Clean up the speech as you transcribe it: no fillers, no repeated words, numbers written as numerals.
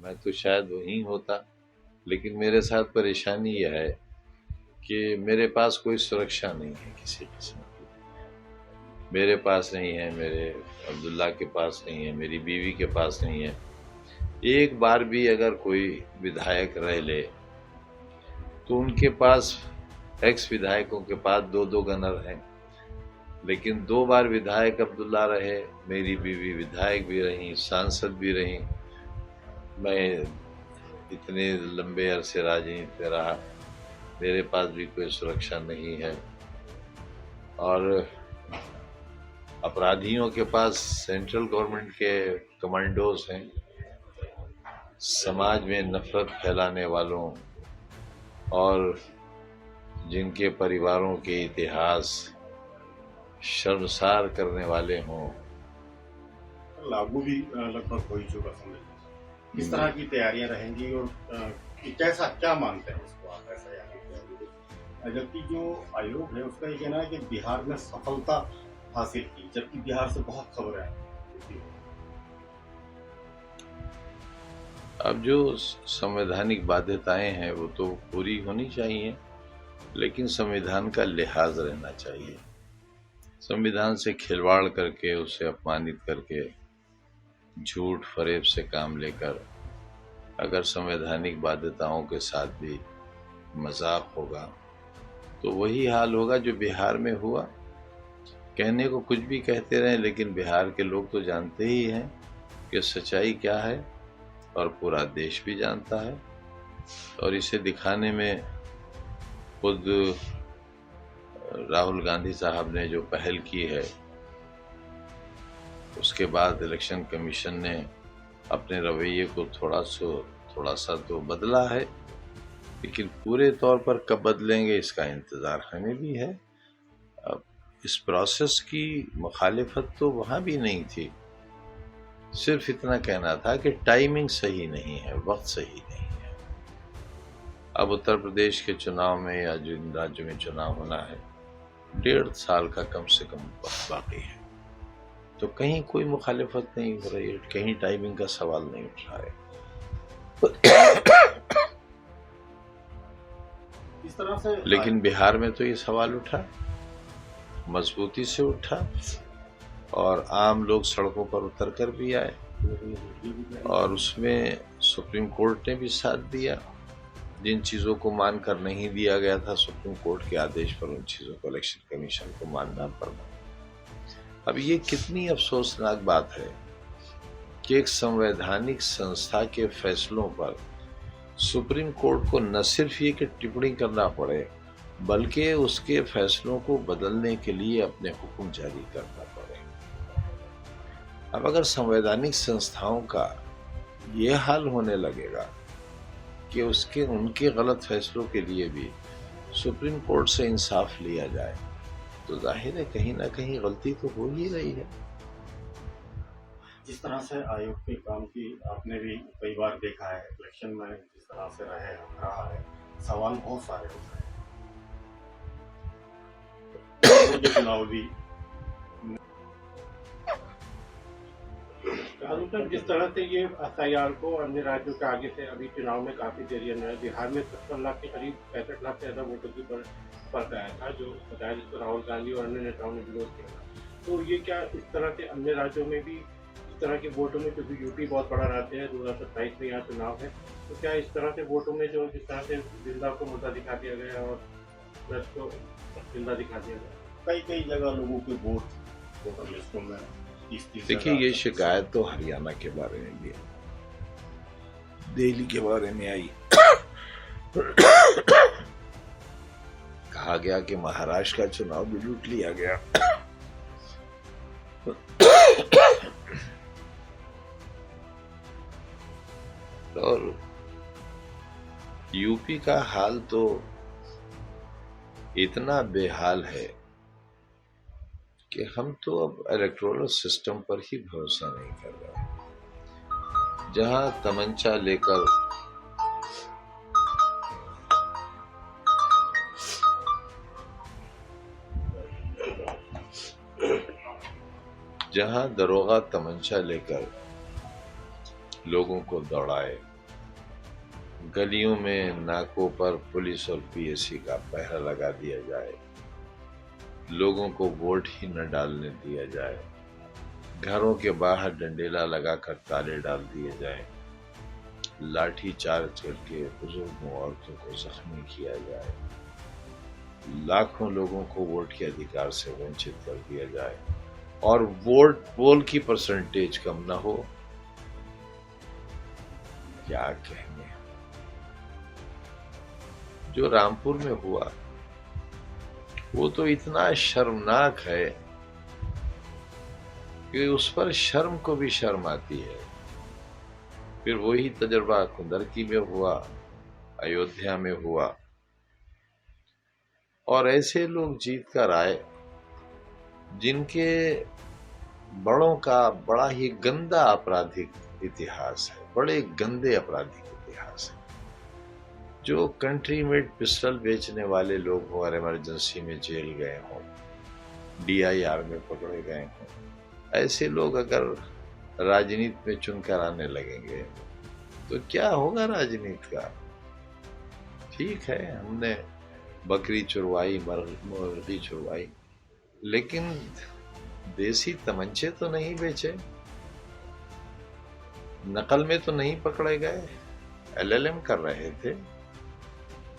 मैं तो शायद वहीं होता, लेकिन मेरे साथ परेशानी यह है कि मेरे पास कोई सुरक्षा नहीं है किसी किस्म की। मेरे पास नहीं है, मेरे अब्दुल्ला के पास नहीं है, मेरी बीवी के पास नहीं है। एक बार भी अगर कोई विधायक रह ले तो उनके पास, एक्स विधायकों के पास दो दो गनर हैं, लेकिन 2 बार विधायक अब्दुल्ला रहे, मेरी बीवी विधायक भी रही, सांसद भी रही। मैं इतने लंबे अरसे राजनीति में रहा, मेरे पास भी कोई सुरक्षा नहीं है। और अपराधियों के पास सेंट्रल गवर्नमेंट के कमांडोज हैं, समाज में नफरत फैलाने वालों और जिनके परिवारों के इतिहास शर्मसार करने वाले हों। लागू भी लगभग हो ही चुका समझ। किस तरह की तैयारियां रहेंगी और कैसा क्या मानते हैं उसको आप, ऐसा जबकि जो आयोग है उसका ये कहना है कि बिहार में सफलता हासिल की, जबकि बिहार से बहुत खबरें हैं। अब जो संवैधानिक बाध्यताएं हैं वो तो पूरी होनी चाहिए, लेकिन संविधान का लिहाज रहना चाहिए। संविधान से खिलवाड़ करके, उसे अपमानित करके, झूठ फरेब से काम लेकर अगर संवैधानिक बाध्यताओं के साथ भी मजाक होगा तो वही हाल होगा जो बिहार में हुआ। कहने को कुछ भी कहते रहें, लेकिन बिहार के लोग तो जानते ही हैं कि सच्चाई क्या है, और पूरा देश भी जानता है। और इसे दिखाने में खुद राहुल गांधी साहब ने जो पहल की है, उसके बाद इलेक्शन कमीशन ने अपने रवैये को थोड़ा सा तो बदला है, लेकिन पूरे तौर पर कब बदलेंगे इसका इंतज़ार हमें भी है। अब इस प्रोसेस की मुखालिफत तो वहाँ भी नहीं थी, सिर्फ इतना कहना था कि टाइमिंग सही नहीं है, वक्त सही नहीं है। अब उत्तर प्रदेश के चुनाव में या जिन राज्यों में चुनाव होना है, 1.5 साल का कम से कम वक्त बाकी है, तो कहीं कोई मुखालिफत नहीं हो रही है, कहीं टाइमिंग का सवाल नहीं उठ रहा है। इस तरह से लेकिन बिहार में तो ये सवाल उठा, मजबूती से उठा, और आम लोग सड़कों पर उतर कर भी आए, और उसमें सुप्रीम कोर्ट ने भी साथ दिया। जिन चीज़ों को मानकर नहीं दिया गया था सुप्रीम कोर्ट के आदेश पर, उन चीज़ों को इलेक्शन कमीशन को मानना पड़ा। अब ये कितनी अफसोसनाक बात है कि एक संवैधानिक संस्था के फैसलों पर सुप्रीम कोर्ट को न सिर्फ ये कि टिप्पणी करना पड़े, बल्कि उसके फैसलों को बदलने के लिए अपने हुक्म जारी करना पड़े। अब अगर संवैधानिक संस्थाओं का ये हाल होने लगेगा कि उनके गलत फैसलों के लिए भी सुप्रीम कोर्ट से इंसाफ लिया जाए, तो जाहिर है कहीं ना कहीं गलती तो हो ही रही है। जिस तरह से आयोग के काम की आपने भी कई बार देखा है, इलेक्शन में जिस तरह से रहा है, सवाल बहुत सारे होते हैं। चुनाव भी जिस तरह से ये SIR को अन्य राज्यों के आगे से अभी चुनाव में काफी देरी है, बिहार में 70 लाख के करीब 65 लाख से ज्यादा वोटों की फर्क आया था, जो बताया जिसको राहुल गांधी और अन्य नेताओं ने विरोध किया था। तो ये क्या इस तरह से अन्य राज्यों में भी इस तरह के वोटों में, क्योंकि यूपी बहुत बड़ा राज्य है, 2027 में यहाँ चुनाव है, तो क्या इस तरह से वोटों में जो जिस तरह से जिंदा को मुद्दा दिखा दिया गया और प्लस को जिंदा दिखा दिया गया, कई जगह लोगों के वोटर लिस्टों में। देखिए, ये शिकायत तो हरियाणा के बारे में भी है, दिल्ली के बारे में आई। कहा गया कि महाराष्ट्र का चुनाव भी लूट लिया गया। और यूपी का हाल तो इतना बेहाल है कि हम तो अब इलेक्टोरल सिस्टम पर ही भरोसा नहीं कर रहे। जहां तमंचा लेकर दरोगा तमंचा लेकर लोगों को दौड़ाए, गलियों में नाकों पर पुलिस और पीएसी का पहरा लगा दिया जाए, लोगों को वोट ही न डालने दिया जाए, घरों के बाहर डंडेला लगाकर ताले डाल दिए जाएं, लाठी चार्ज करके बुजुर्गों औरतों को जख्मी किया जाए, लाखों लोगों को वोट के अधिकार से वंचित कर दिया जाए और वोट पोल की परसेंटेज कम ना हो, क्या कहेंगे। जो रामपुर में हुआ वो तो इतना शर्मनाक है कि उस पर शर्म को भी शर्म आती है। फिर वही तजुर्बा कुंदरकी में हुआ, अयोध्या में हुआ, और ऐसे लोग जीत कर आए जिनके बड़ों का बड़ा ही गंदा आपराधिक इतिहास है, बड़े गंदे आपराधिक इतिहास है। जो कंट्री मेड पिस्टल बेचने वाले लोग हो और इमरजेंसी में जेल गए हों, DIR में पकड़े गए हों, ऐसे लोग अगर राजनीति में चुनकर आने लगेंगे तो क्या होगा राजनीति का। ठीक है, हमने बकरी चुरवाई, मुर्गी चुरवाई, लेकिन देसी तमंचे तो नहीं बेचे, नकल में तो नहीं पकड़े गए, LLM कर रहे थे।